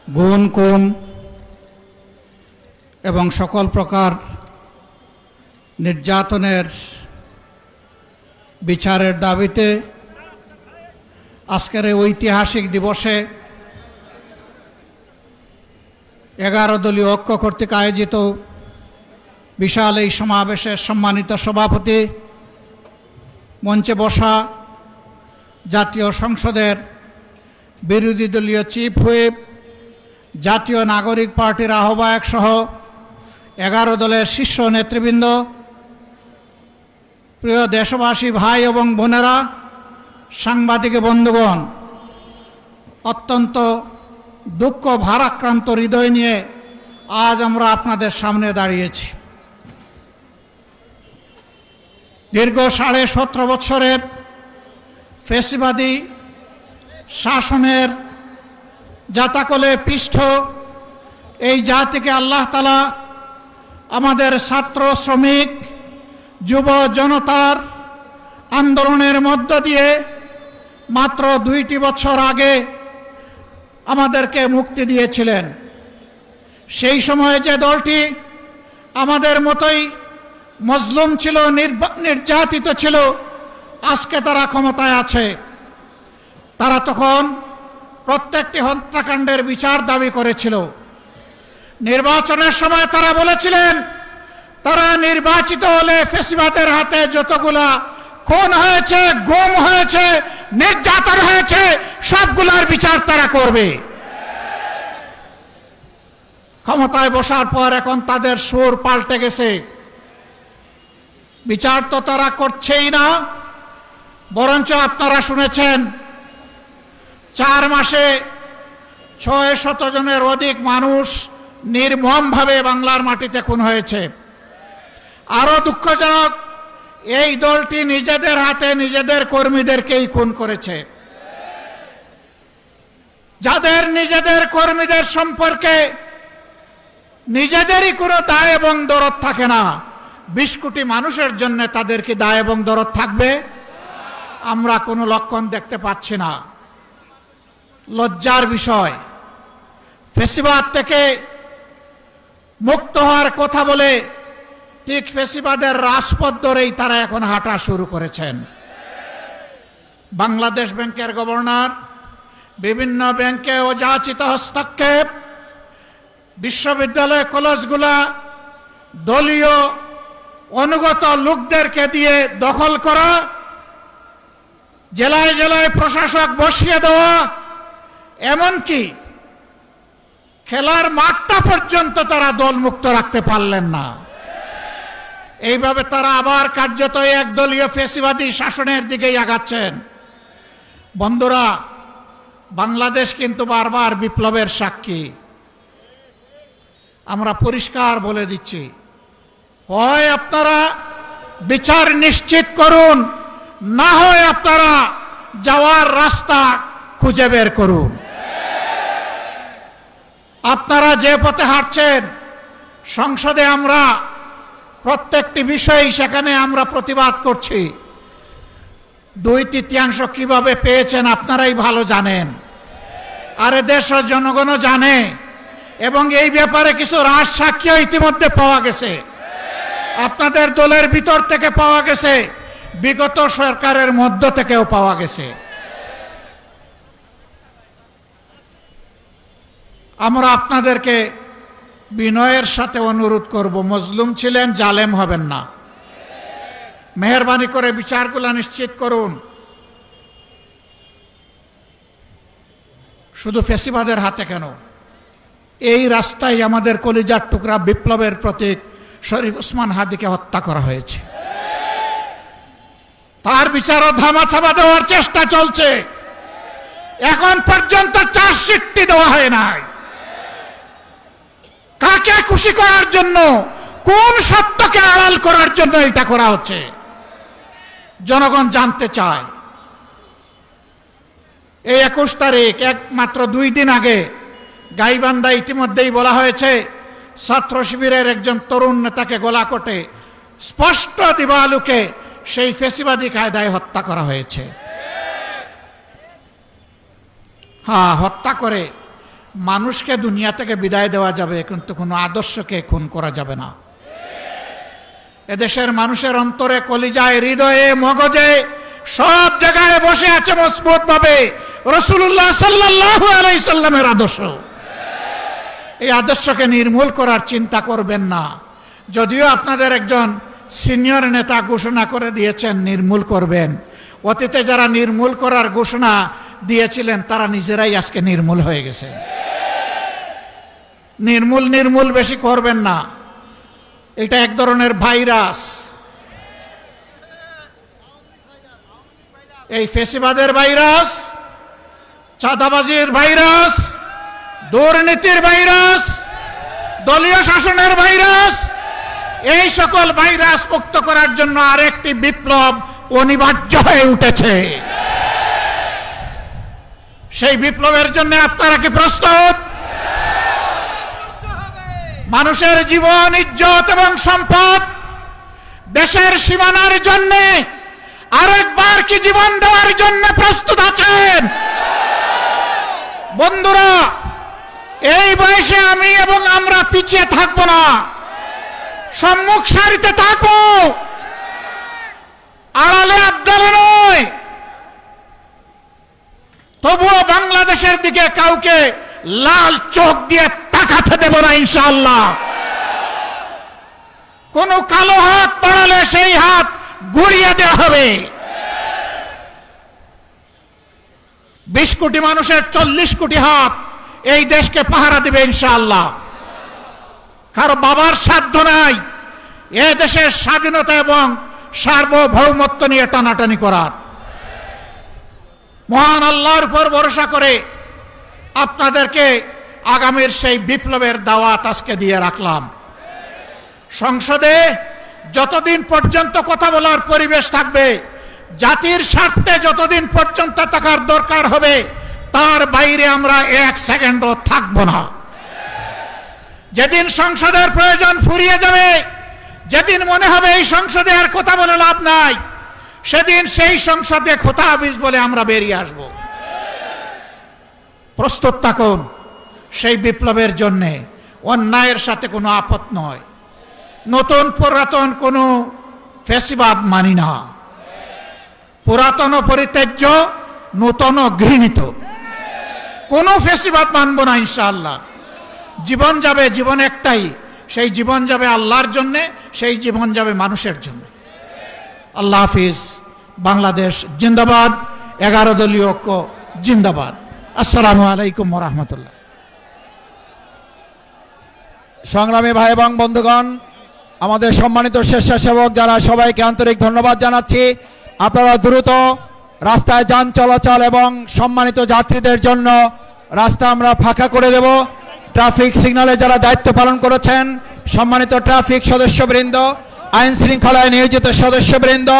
গুণ খুন এবং সকল প্রকার নির্যাতনের বিচারের দাবিতে আজকের এই ঐতিহাসিক দিবসে 11 দলীয় ঐক্য কর্তৃক আয়োজিত বিশাল এই সমাবেশের সম্মানিত সভাপতি, মঞ্চে বসা জাতীয় সংসদের বিরোধী দলীয় চিফ হুইপ, জাতীয় নাগরিক পার্টির আহ্বায়ক সহ 11 দলের শীর্ষ নেতৃবৃন্দ, প্রিয় দেশবাসী ভাই এবং বোনেরা, সাংবাদিক বন্ধুগণ, অত্যন্ত দুঃখ ভারাক্রান্ত হৃদয় নিয়ে আজ আমরা আপনাদের সামনে দাঁড়িয়েছি। দীর্ঘ 17.5 বছরের ফ্যাসিবাদী শাসনের জাতাকলে পিষ্ট এই জাতিকে আল্লাহ তাআলা আমাদের ছাত্র, শ্রমিক, যুব জনতার আন্দোলনের মধ্য দিয়ে মাত্র 2টি বছর আগে আমাদেরকে মুক্তি দিয়েছিলেন। সেই সময়ে যে দলটি আমাদের মতোই মজলুম ছিল, নির্যাতিত ছিল, আজকে তারা ক্ষমতায় আছে। তারা তখন প্রত্যেকটি হত্যাকাণ্ডের বিচার দাবি করেছিল। নির্বাচনের সময় তারা বলেছিলেন তারা নির্বাচিত হলে ফ্যাসিবাদের হাতে যতগুলা খুন হয়েছে, গুম হয়েছে, নির্যাতন হয়েছে, সবগুলার বিচার তারা করবে। ক্ষমতায় বসার পর এখন তাদের সুর পাল্টে গেছে। বিচার তো তারা করছেই না, বরঞ্চ আপনারা শুনেছেন 4 মাসে 600 জনের অধিক মানুষ নির্মমভাবে বাংলার মাটিতে খুন হয়েছে। আরো দুঃখজনক, এই দলটি নিজেদের হাতে নিজেদের কর্মীদেরকেই খুন করেছে। যাদের নিজেদের কর্মীদের সম্পর্কে নিজেদেরই কোনো দায় এবং দরদ থাকে না, 20 কোটি মানুষের জন্য তাদের কি দায় এবং দরদ থাকবে? আমরা কোনো লক্ষণ দেখতে পাচ্ছি না। লজ্জার বিষয়, ফ্যাসিবাদ থেকে মুক্ত হওয়ার কথা বলে ঠিক ফ্যাসিবাদের রাজপথ ধরেই তারা এখন হাঁটা শুরু করেছেন। বাংলাদেশ ব্যাংকের গভর্নর, বিভিন্ন ব্যাংকে অযাচিত হস্তক্ষেপ, বিশ্ববিদ্যালয় কলেজগুলা দলীয় অনুগত লোকদেরকে দিয়ে দখল করা, জেলায় জেলায় প্রশাসক বসিয়ে দেওয়া, এমনকি খেলার মাঠটা পর্যন্ত তারা দলমুক্ত রাখতে পারলেন না। এইভাবে তারা আবার কার্যত একদলীয় ফ্যাসিবাদী শাসনের দিকেই আগাচ্ছেন। বন্ধুরা, বাংলাদেশ কিন্তু বারবার বিপ্লবের সাক্ষী। আমরা পরিষ্কার বলে দিচ্ছি, হয় আপনারা বিচার নিশ্চিত করুন, না হয় আপনারা যাওয়ার রাস্তা খুঁজে বের করুন। আপনারা যে পথে হাঁটছেন, সংসদে আমরা প্রত্যেকটি বিষয় সেখানে আমরা প্রতিবাদ করছি। 2/3 কিভাবে পেয়েছেন আপনারাই ভালো জানেন, আর দেশের জনগণও জানে, এবং এই ব্যাপারে কিছু রাজ সাক্ষী ইতিমধ্যে পাওয়া গেছে। আপনাদের দলের ভিতর থেকে পাওয়া গেছে, বিগত সরকারের মধ্য থেকেও পাওয়া গেছে। আমরা আপনাদেরকে বিনয়ের সাথে অনুরোধ করব, মজলুম ছিলেন, জালেম হবেন না। মেহেরবানি করে বিচারগুলো নিশ্চিত করুন। শুধু ফ্যাসিবাদের হাতে কেন, এই রাস্তায় আমাদের কলিজার টুকরা বিপ্লবের প্রতীক শরীফ ওসমান হাদিকে হত্যা করা হয়েছে। তার বিচারও ধামাচাপা দেওয়ার চেষ্টা চলছে। এখন পর্যন্ত চার্জশিটটি দেওয়া হয় নাই। কাকে খুশি করার জন্য, কোন সত্যকে আড়াল করার জন্য এটা করা হচ্ছে, জনগণ জানতে চায়। এই 21 তারিখ, মাত্র 2 দিন আগে গাইবান্ধা ইতিমধ্যেই বলা হয়েছে ছাত্র শিবিরের একজন তরুণ নেতাকে গলাকটে স্পষ্ট দিবালুকে সেই ফ্যাসিবাদী কায়দায় হত্যা করা হয়েছে। হত্যা করে মানুষকে দুনিয়া থেকে বিদায় দেওয়া যাবে, কিন্তু কোনো আদর্শকে খুন করা যাবে না। এদেশের মানুষের অন্তরে, কলিজায়, হৃদয়ে, মগজে সব জায়গায় বসে আছে মজবুত ভাবে রাসূলুল্লাহ সাল্লাল্লাহু আলাইহি সাল্লামের আদর্শ। এই আদর্শকে নির্মূল করার চিন্তা করবেন না। যদিও আপনাদের একজন সিনিয়র নেতা ঘোষণা করে দিয়েছেন নির্মূল করবেন, অতীতে যারা নির্মূল করার ঘোষণা দিয়েছিলেন তারা নিজেরাই আজকে নির্মূল হয়ে গেছে। নির্মূল বেশি করবেন না, এটা এক ধরনের ভাইরাস। এই ফেসিবাদের ভাইরাস, চাঁদাবাজির ভাইরাস, দুর্নীতির ভাইরাস, দলীয় শাসনের ভাইরাস, এই সকল ভাইরাস মুক্ত করার জন্য আরেকটি বিপ্লব অনিবার্য হয়ে উঠেছে। সেই বিপ্লবের জন্য আপনারা কি প্রস্তুত? মানুষের জীবন, ইজ্জত এবং সম্পদ, দেশের সীমানার জন্য আরেকবার কি জীবন দেওয়ার জন্য প্রস্তুত আছেন? বন্ধুরা, এই বয়সে আমি এবং আমরা পিছিয়ে থাকব না, সম্মুখ সারিতে থাকব, আড়ালে আবদালে নয়। তবুও বাংলাদেশের দিকে কাউকে লাল চোখ দিয়ে তাকাতে দেব না ইনশাআল্লাহ। কোন কালো হাত বাড়ালে সেই হাত গুড়িয়ে দেওয়া হবে। 20 কোটি মানুষের 40 কোটি হাত এই দেশকে পাহারা দেবে ইনশাআল্লাহ। কারো বাবার সাধ্য নাই এ দেশের স্বাধীনতা এবং সার্বভৌমত্ব নিয়ে টানাটানি করার। মহান আল্লাহর উপর ভরসা করে আপনাদেরকে আগামীর সেই বিপ্লবের দাওয়াত আজকে দিয়ে রাখলাম। সংসদে যতদিন পর্যন্ত কথা বলার পরিবেশ থাকবে, জাতির স্বার্থে যতদিন পর্যন্ত থাকার দরকার হবে, তার বাইরে আমরা 1 সেকেন্ডও থাকব না। যেদিন সংসদের প্রয়োজন ফুরিয়ে যাবে, যেদিন মনে হবে এই সংসদে আর কথা বলে লাভ নাই, সেদিন সেই সংসদে খোতা হাফিজ বলে আমরা বেরিয়ে আসব। প্রস্তুত থাকুন সেই বিপ্লবের জন্যে। অন্যায়ের সাথে কোনো আপত নয়, নতুন পুরাতন কোনো ফ্যাসিবাদ মানি না। পুরাতন পরিত্যাজ্য, নূতন ঘৃণিত, কোনো ফ্যাসিবাদ মানব না ইনশাআল্লাহ। জীবন যাবে, জীবন একটাই, সেই জীবন যাবে আল্লাহর জন্যে, সেই জীবন যাবে মানুষের জন্য। আল্লাহ হাফিজ। বাংলাদেশ জিন্দাবাদ। 11 দলীয় ঐক্য জিন্দাবাদ। আসসালামু আলাইকুম ওয়া রাহমাতুল্লাহ। সংগ্রামী ভাই এবং বন্ধুগণ, আমাদের সম্মানিত স্বেচ্ছাসেবক যারা, সবাইকে আন্তরিক ধন্যবাদ জানাচ্ছি। আপনারা দ্রুত রাস্তায় যান চলাচল এবং সম্মানিত যাত্রীদের জন্য রাস্তা আমরা ফাঁকা করে দেব। ট্রাফিক সিগন্যালে যারা দায়িত্ব পালন করেছেন, সম্মানিত ট্রাফিক সদস্যবৃন্দ, আইন শৃঙ্খলায় নিয়োজিত সদস্যবৃন্দ,